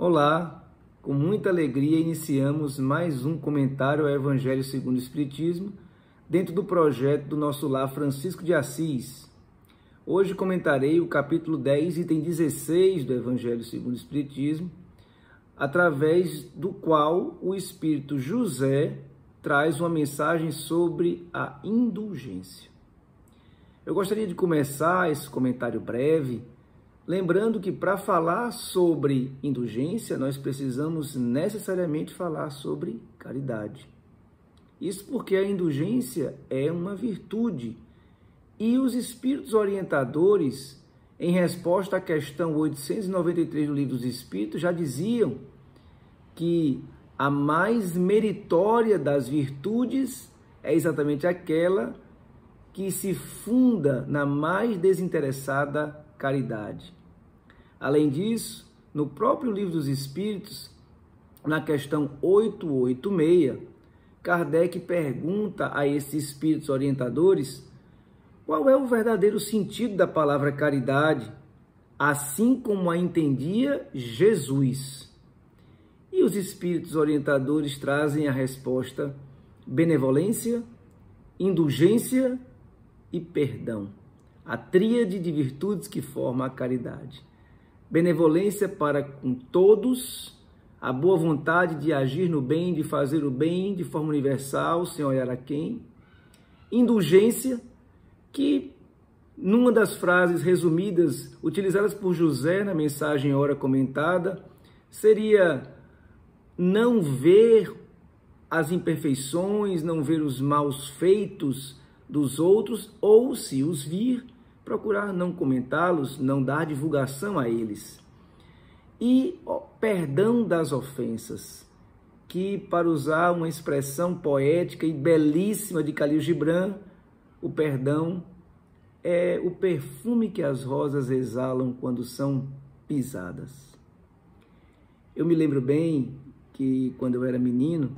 Olá, com muita alegria iniciamos mais um comentário ao Evangelho segundo o Espiritismo, dentro do projeto do nosso lar Francisco de Assis. Hoje comentarei o capítulo 10, item 16 do Evangelho segundo o Espiritismo, através do qual o Espírito José traz uma mensagem sobre a indulgência. Eu gostaria de começar esse comentário breve lembrando que para falar sobre indulgência, nós precisamos necessariamente falar sobre caridade. Isso porque a indulgência é uma virtude e os espíritos orientadores, em resposta à questão 893 do Livro dos Espíritos, já diziam que a mais meritória das virtudes é exatamente aquela que se funda na mais desinteressada caridade. Além disso, no próprio Livro dos Espíritos, na questão 886, Kardec pergunta a esses espíritos orientadores qual é o verdadeiro sentido da palavra caridade, assim como a entendia Jesus. E os espíritos orientadores trazem a resposta: benevolência, indulgência e perdão. A tríade de virtudes que forma a caridade. Benevolência para com todos, a boa vontade de agir no bem, de fazer o bem de forma universal, sem olhar a quem. Indulgência, que numa das frases resumidas, utilizadas por José na mensagem ora comentada, seria não ver as imperfeições, não ver os maus feitos dos outros, ou se os vir, procurar não comentá-los, não dar divulgação a eles. E perdão das ofensas, que, para usar uma expressão poética e belíssima de Khalil Gibran, o perdão é o perfume que as rosas exalam quando são pisadas. Eu me lembro bem que, quando eu era menino,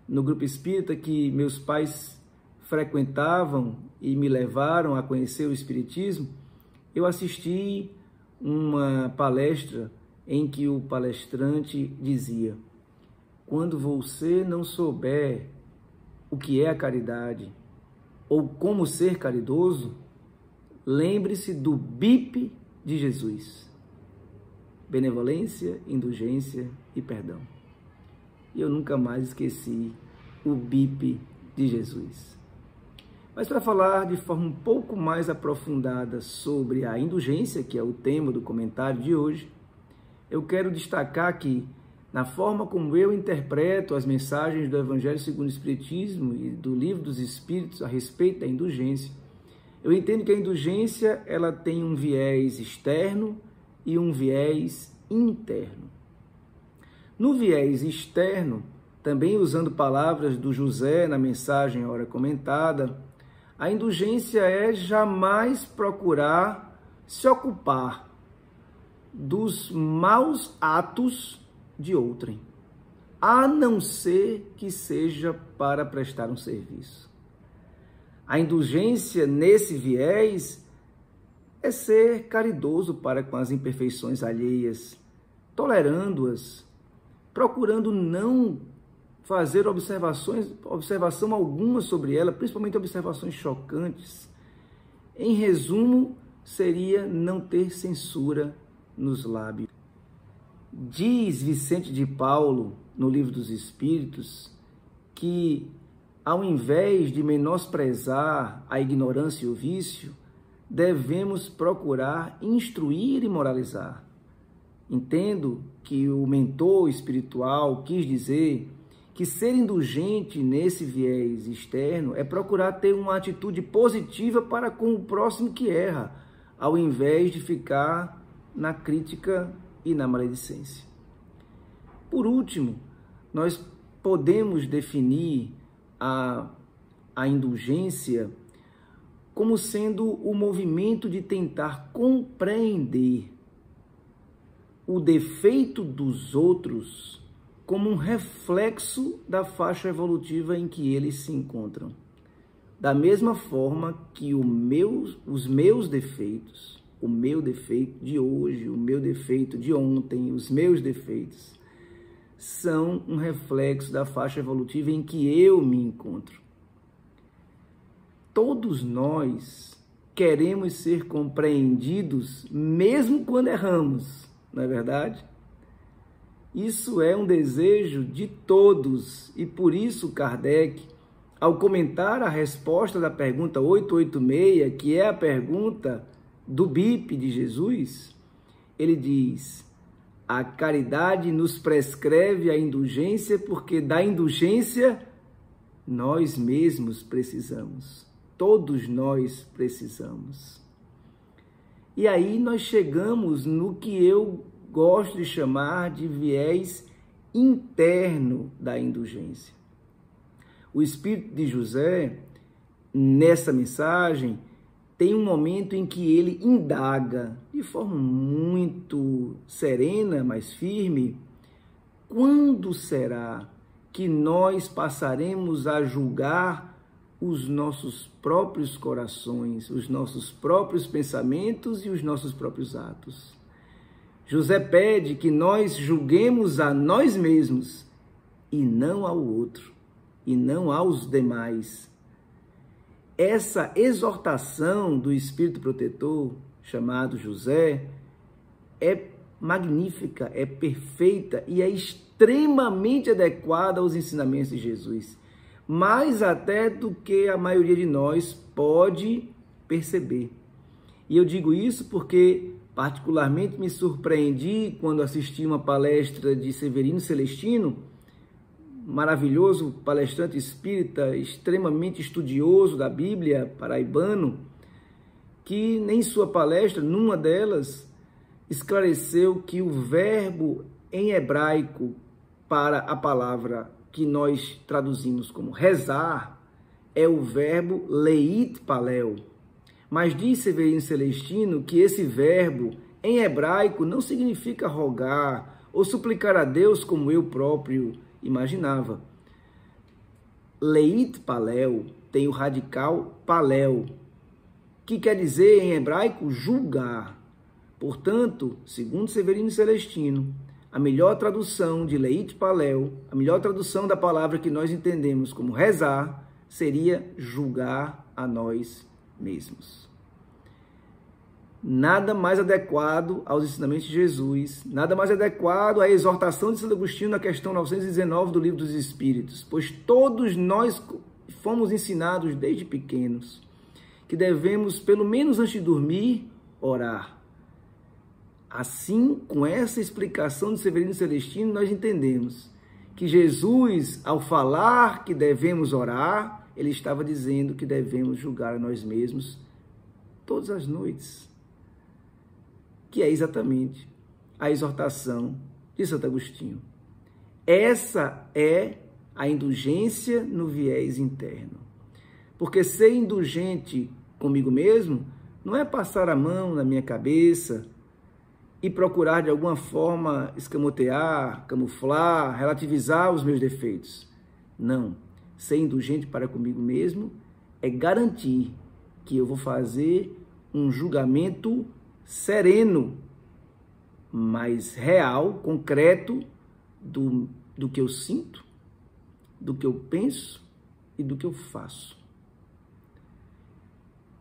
no grupo espírita que meus pais frequentavam e me levaram a conhecer o Espiritismo, eu assisti uma palestra em que o palestrante dizia: quando você não souber o que é a caridade ou como ser caridoso, lembre-se do BIP de Jesus: benevolência, indulgência e perdão. E eu nunca mais esqueci o BIP de Jesus. Mas para falar de forma um pouco mais aprofundada sobre a indulgência, que é o tema do comentário de hoje, eu quero destacar que, na forma como eu interpreto as mensagens do Evangelho segundo o Espiritismo e do Livro dos Espíritos a respeito da indulgência, eu entendo que a indulgência ela tem um viés externo e um viés interno. No viés externo, também usando palavras do José na mensagem ora comentada, a indulgência é jamais procurar se ocupar dos maus atos de outrem, a não ser que seja para prestar um serviço. A indulgência, nesse viés, é ser caridoso para com as imperfeições alheias, tolerando-as, procurando não fazer observação alguma sobre ela, principalmente observações chocantes. Em resumo, seria não ter censura nos lábios. Diz Vicente de Paulo, no Livro dos Espíritos, que ao invés de menosprezar a ignorância e o vício, devemos procurar instruir e moralizar. Entendo que o mentor espiritual quis dizer que ser indulgente nesse viés externo é procurar ter uma atitude positiva para com o próximo que erra, ao invés de ficar na crítica e na maledicência. Por último, nós podemos definir a indulgência como sendo o movimento de tentar compreender o defeito dos outros como um reflexo da faixa evolutiva em que eles se encontram. Da mesma forma que os meus defeitos, o meu defeito de hoje, o meu defeito de ontem, os meus defeitos, são um reflexo da faixa evolutiva em que eu me encontro. Todos nós queremos ser compreendidos mesmo quando erramos, não é verdade? Isso é um desejo de todos e por isso Kardec, ao comentar a resposta da pergunta 886, que é a pergunta do BIP de Jesus, ele diz: a caridade nos prescreve a indulgência porque da indulgência nós mesmos precisamos. Todos nós precisamos. E aí nós chegamos no que eu gosto de chamar de viés interno da indulgência. O Espírito de José, nessa mensagem, tem um momento em que ele indaga, de forma muito serena, mas firme, quando será que nós passaremos a julgar os nossos próprios corações, os nossos próprios pensamentos e os nossos próprios atos? José pede que nós julguemos a nós mesmos e não ao outro, e não aos demais. Essa exortação do Espírito Protetor, chamado José, é magnífica, é perfeita e é extremamente adequada aos ensinamentos de Jesus, mais até do que a maioria de nós pode perceber. E eu digo isso porque particularmente me surpreendi quando assisti uma palestra de Severino Celestino, maravilhoso palestrante espírita, extremamente estudioso da Bíblia, paraibano, que em sua palestra, numa delas, esclareceu que o verbo em hebraico para a palavra que nós traduzimos como rezar é o verbo leit palel. Mas diz Severino Celestino que esse verbo em hebraico não significa rogar ou suplicar a Deus como eu próprio imaginava. Leit palel tem o radical palel, que quer dizer em hebraico julgar. Portanto, segundo Severino Celestino, a melhor tradução de leit palel, a melhor tradução da palavra que nós entendemos como rezar, seria julgar a nós mesmos. Nada mais adequado aos ensinamentos de Jesus, nada mais adequado à exortação de Santo Agostinho na questão 919 do Livro dos Espíritos, pois todos nós fomos ensinados desde pequenos que devemos, pelo menos antes de dormir, orar. Assim, com essa explicação de Severino Celestino, nós entendemos que Jesus, ao falar que devemos orar, ele estava dizendo que devemos julgar a nós mesmos todas as noites, que é exatamente a exortação de Santo Agostinho. Essa é a indulgência no viés interno. Porque ser indulgente comigo mesmo não é passar a mão na minha cabeça e procurar de alguma forma escamotear, camuflar, relativizar os meus defeitos. Não. Ser indulgente para comigo mesmo é garantir que eu vou fazer um julgamento sereno, mas real, concreto, do que eu sinto, do que eu penso e do que eu faço.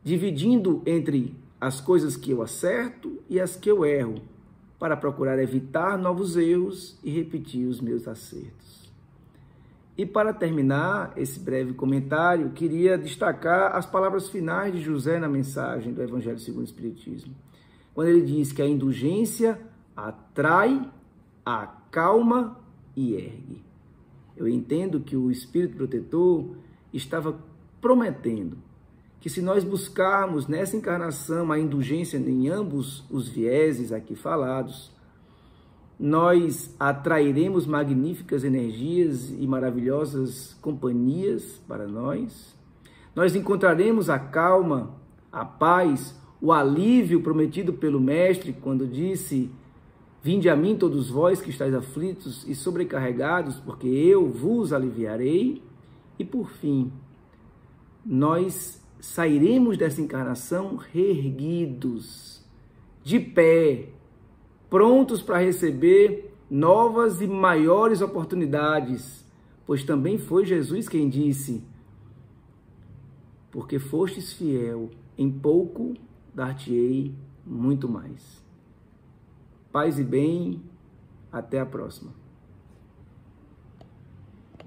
Dividindo entre as coisas que eu acerto e as que eu erro, para procurar evitar novos erros e repetir os meus acertos. E para terminar esse breve comentário, queria destacar as palavras finais de José na mensagem do Evangelho segundo o Espiritismo, quando ele diz que a indulgência atrai, acalma e ergue. Eu entendo que o Espírito Protetor estava prometendo que se nós buscarmos nessa encarnação a indulgência em ambos os vieses aqui falados, nós atrairemos magníficas energias e maravilhosas companhias para nós. Nós encontraremos a calma, a paz, o alívio prometido pelo Mestre quando disse: vinde a mim todos vós que estáis aflitos e sobrecarregados, porque eu vos aliviarei. E por fim, nós sairemos dessa encarnação reerguidos, de pé, prontos para receber novas e maiores oportunidades, pois também foi Jesus quem disse: porque fostes fiel em pouco, dar-te-ei muito mais. Paz e bem, até a próxima.